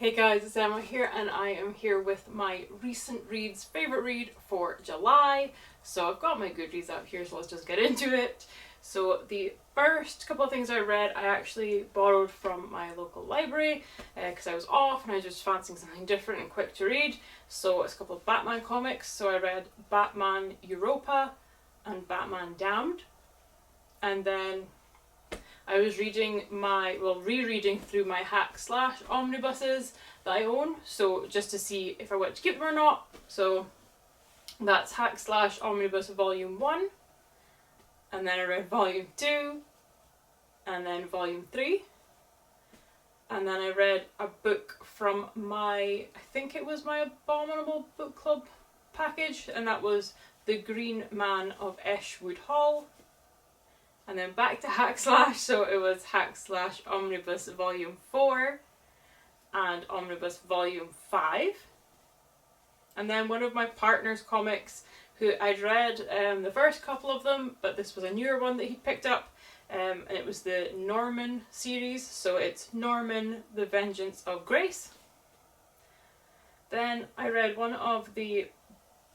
Hey guys, it's Emma here, and I am here with my recent reads favourite read for July. So I've got my Goodreads up here, so let's just get into it. So the first couple of things I read, I actually borrowed from my local library because I was off and I was just fancying something different and quick to read. So it's a couple of Batman comics. So I read Batman Europa and Batman Damned. And then I was rereading through my hack/ omnibuses that I own, so just to see if I want to keep them or not. So that's hack/ omnibus volume 1, and then I read volume 2, and then volume 3, and then I read a book from I think it was my Abominable Book Club package, and that was The Green Man of Eschwood Hall. And then back to hack/, so it was hack/ omnibus volume 4 and omnibus volume 5. And then one of my partner's comics, who I'd read the first couple of them, but this was a newer one that he picked up, and it was the Norman series, so it's Norman, The Vengeance of Grace. Then I read one of the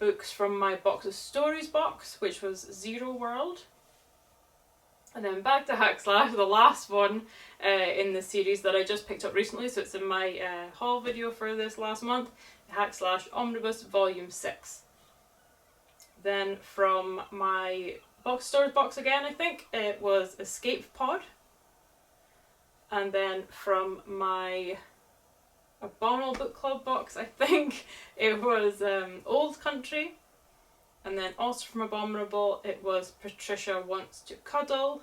books from my Box of Stories box, which was Zero World. And then back to hack/, the last one in the series that I just picked up recently, so it's in my haul video for this last month, hack/ omnibus volume 6. Then from my Box Stories box again, I think, it was Escape Pod. And then from my Abominable Book Club box, I think, it was Old Country. And then also from Abominable, it was Patricia Wants to Cuddle.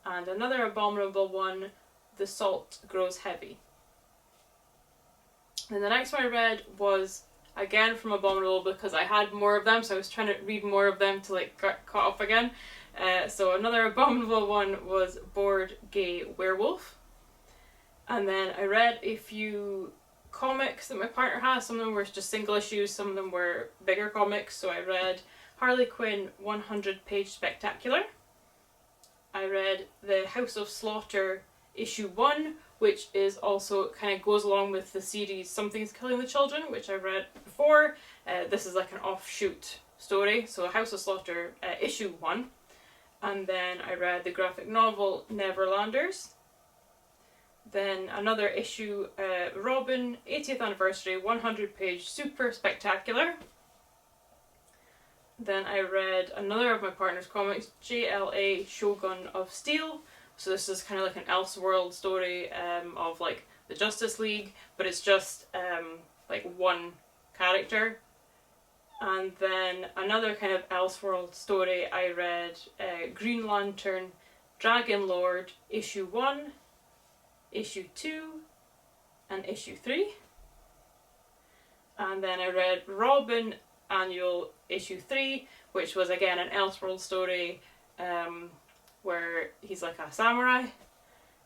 And another Abominable one, The Salt Grows Heavy. And the next one I read was, again from Abominable, because I had more of them, so I was trying to read more of them to get caught up again. So another Abominable one was Bored Gay Werewolf. And then I read a few comics that my partner has. Some of them were just single issues, some of them were bigger comics. So I read Harley Quinn 100-page Spectacular. I read The House of Slaughter issue 1, which is also kind of goes along with the series Something's Killing the Children, which I read before. This is like an offshoot story, so House of Slaughter issue 1. And then I read the graphic novel Neverlanders. Then another issue, Robin, 80th Anniversary, 100-page Super Spectacular. Then I read another of my partner's comics, JLA Shogun of Steel. So this is kind of like an Elseworld story of like the Justice League, but it's just like one character. And then another kind of Elseworld story, I read Green Lantern, Dragon Lord, issue 1, issue 2, and issue 3. And then I read Robin Annual issue 3, which was again an Elseworld story where he's like a samurai.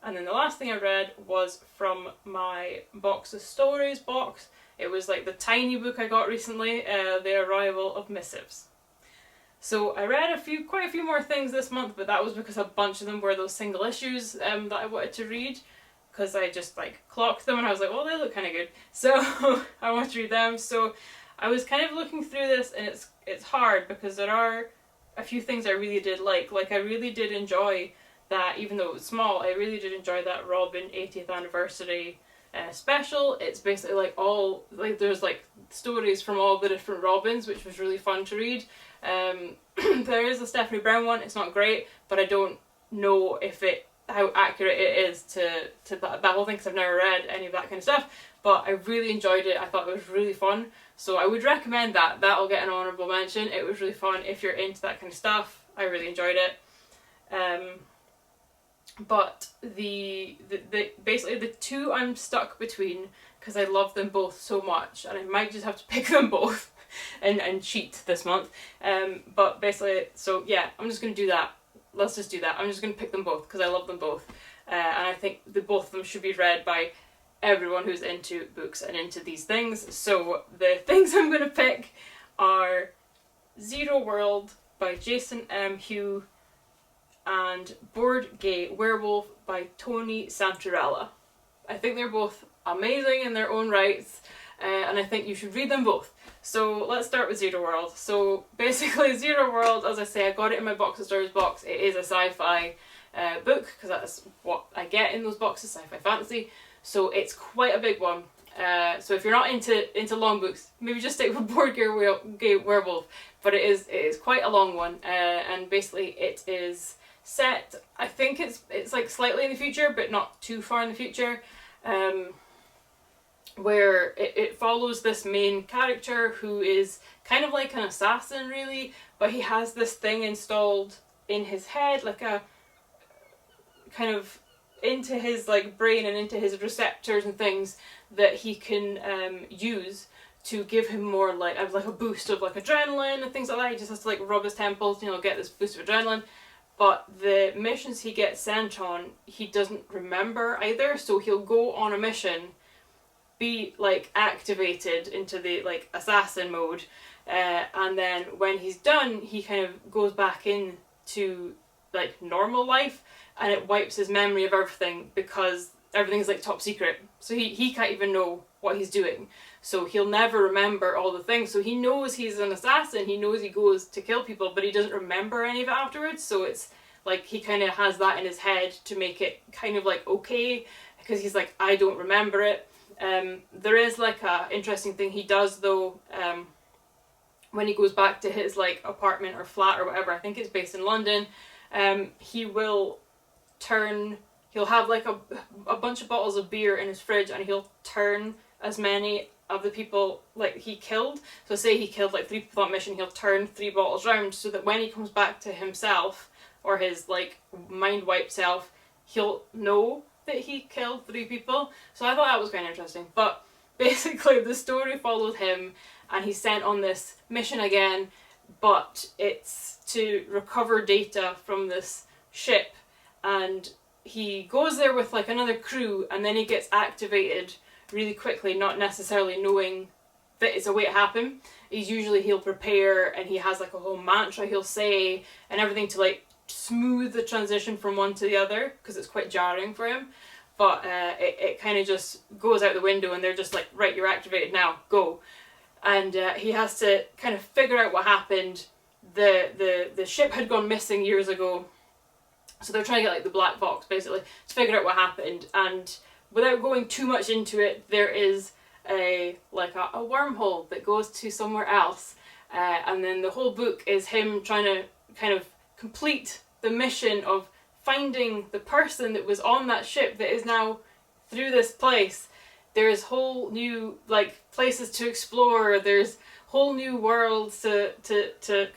And then the last thing I read was from my Box of Stories box. It was like the tiny book I got recently, The Arrival of Missives. So I read quite a few more things this month, but that was because a bunch of them were those single issues that I wanted to read, because I just clocked them and I was like, well, they look kind of good, so I want to read them. So I was kind of looking through this, and it's hard because there are a few things I really did like. I really did enjoy that, even though it was small, I really did enjoy that Robin 80th Anniversary special. It's basically there's stories from all the different Robins, which was really fun to read. There is a Stephanie Brown one. It's not great, but I don't know how accurate it is to that whole thing, because I've never read any of that kind of stuff. But I really enjoyed it. I thought it was really fun. So I would recommend that. That'll get an honourable mention. It was really fun if you're into that kind of stuff. I really enjoyed it. But basically the two I'm stuck between, because I love them both so much, and I might just have to pick them both and cheat this month. But basically, so yeah, I'm just going to do that. Let's just do that. I'm just going to pick them both because I love them both. And I think both of them should be read by everyone who's into books and into these things. So the things I'm going to pick are Zero World by Jason M. Hugh and Bored Gay Werewolf by Tony Santarella. I think they're both amazing in their own rights, and I think you should read them both. So let's start with Zero World. So basically Zero World, as I say, I got it in my Box of Stories box. It is a sci-fi book, because that's what I get in those boxes, sci-fi fantasy. So it's quite a big one. So if you're not into long books, maybe just stick with Board Game Werewolf. But it is quite a long one, and basically it is set, I think it's like slightly in the future, but not too far in the future. Where it follows this main character who is kind of like an assassin, really, but he has this thing installed in his head, like a kind of into his like brain and into his receptors and things that he can use to give him more like a boost of like adrenaline and things like that. He just has to like rub his temples, you know, get this boost of adrenaline. But the missions he gets sent on, he doesn't remember either, so he'll go on a mission, be like activated into the like assassin mode, and then when he's done, he kind of goes back into like normal life, and it wipes his memory of everything because everything's like top secret, so he can't even know what he's doing, so he'll never remember all the things. So he knows he's an assassin, he knows he goes to kill people, but he doesn't remember any of it afterwards, so it's like he kind of has that in his head to make it kind of like okay, because he's like, I don't remember it. There is like a interesting thing he does though, when he goes back to his like apartment or flat or whatever, I think it's based in London, he'll have like a bunch of bottles of beer in his fridge, and he'll turn as many of the people like he killed, so say he killed like 3 people on mission, he'll turn 3 bottles round, so that when he comes back to himself or his like mind wipe self, he'll know that he killed 3 people. So I thought that was quite interesting. But basically the story follows him, and he's sent on this mission again, but it's to recover data from this ship, and he goes there with like another crew, and then he gets activated really quickly, not necessarily knowing that it's a way to happen. He'll prepare, and he has like a whole mantra he'll say and everything to like smooth the transition from one to the other, because it's quite jarring for him. But it kind of just goes out the window, and they're just like, right, you're activated now, go. And he has to kind of figure out what happened. The ship had gone missing years ago, so they're trying to get like the black box basically to figure out what happened. And without going too much into it, there is a wormhole that goes to somewhere else, and then the whole book is him trying to kind of complete the mission of finding the person that was on that ship that is now through this place. There's whole new like places to explore, there's whole new worlds to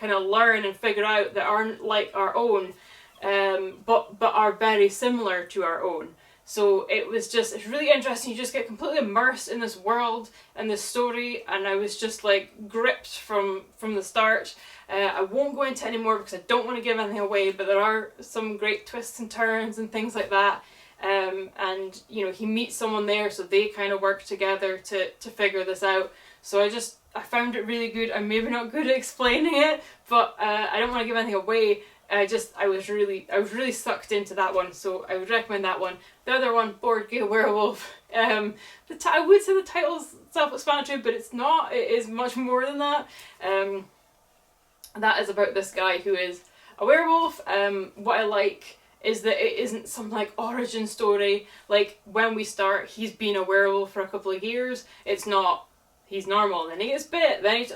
kind of learn and figure out that aren't like our own, but are very similar to our own. So it's really interesting. You just get completely immersed in this world and this story, and I was just like gripped from the start. I won't go into any more because I don't want to give anything away, but there are some great twists and turns and things like that. And you know, he meets someone there, so they kind of work together to figure this out. So I found it really good. I'm maybe not good at explaining it, but I don't want to give anything away. I was really sucked into that one, so I would recommend that one. The other one, Board Game Werewolf, I would say the title's self-explanatory, but it's not. It is much more than that. That is about this guy who is a werewolf. What I like is that it isn't some like origin story. Like when we start, he's been a werewolf for a couple of years. It's not. He's normal, then he gets bit, then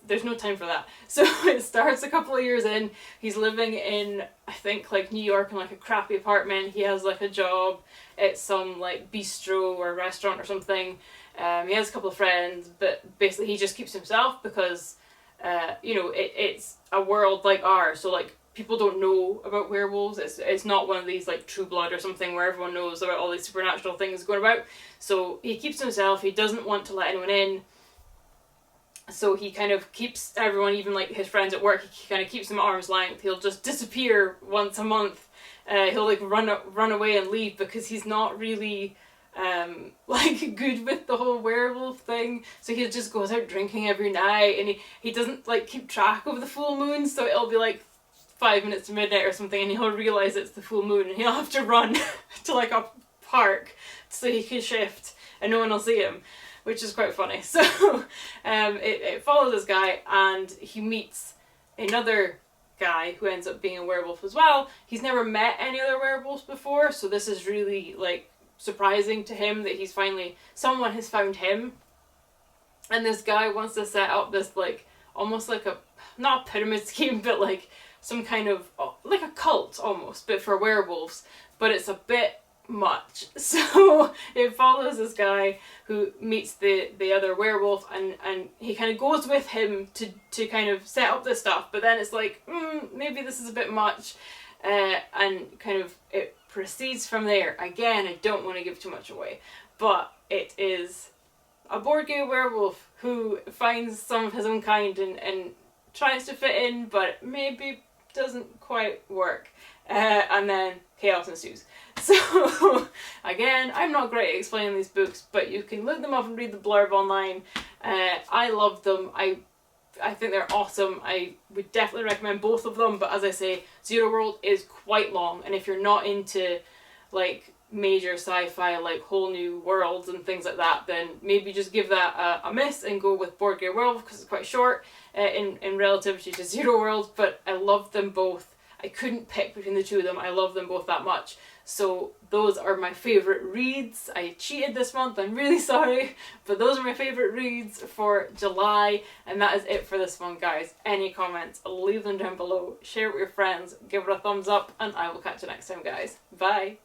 there's no time for that. So it starts a couple of years in, he's living in, I think, like New York in like a crappy apartment. He has like a job at some like bistro or restaurant or something. He has a couple of friends, but basically he just keeps himself because, it's a world like ours, so like people don't know about werewolves. It's not one of these like True Blood or something where everyone knows about all these supernatural things going about. So he keeps himself, he doesn't want to let anyone in. So he kind of keeps everyone, even like his friends at work, he kind of keeps them at arm's length. He'll just disappear once a month. He'll like run away and leave because he's not really like good with the whole werewolf thing. So he just goes out drinking every night, and he doesn't like keep track of the full moon, so it'll be like 5 minutes to midnight or something, and he'll realise it's the full moon, and he'll have to run to like a park so he can shift and no one will see him, which is quite funny. So it follows this guy, and he meets another guy who ends up being a werewolf as well. He's never met any other werewolves before, so this is really like surprising to him that he's finally, someone has found him. And this guy wants to set up this like almost like a, not a pyramid scheme, but like some kind of like a cult almost, but for werewolves. But it's a bit much. So it follows this guy who meets the other werewolf, and he kind of goes with him to kind of set up this stuff, but then it's like, maybe this is a bit much, and kind of it proceeds from there. Again, I don't want to give too much away, but it is a board game werewolf who finds some of his own kind and tries to fit in, but maybe doesn't quite work, and then chaos ensues. So again, I'm not great at explaining these books, but you can look them up and read the blurb online. I love them. I think they're awesome. I would definitely recommend both of them, but as I say, Zero World is quite long, and if you're not into like major sci-fi, like whole new worlds and things like that, then maybe just give that a miss and go with Board Game Werewolf, because it's quite short in relativity to Zero World. But I love them both. I couldn't pick between the two of them. I love them both that much. So those are my favourite reads. I cheated this month, I'm really sorry, but those are my favourite reads for July, and that is it for this one, guys. Any comments, leave them down below, share it with your friends, give it a thumbs up, and I will catch you next time, guys. Bye!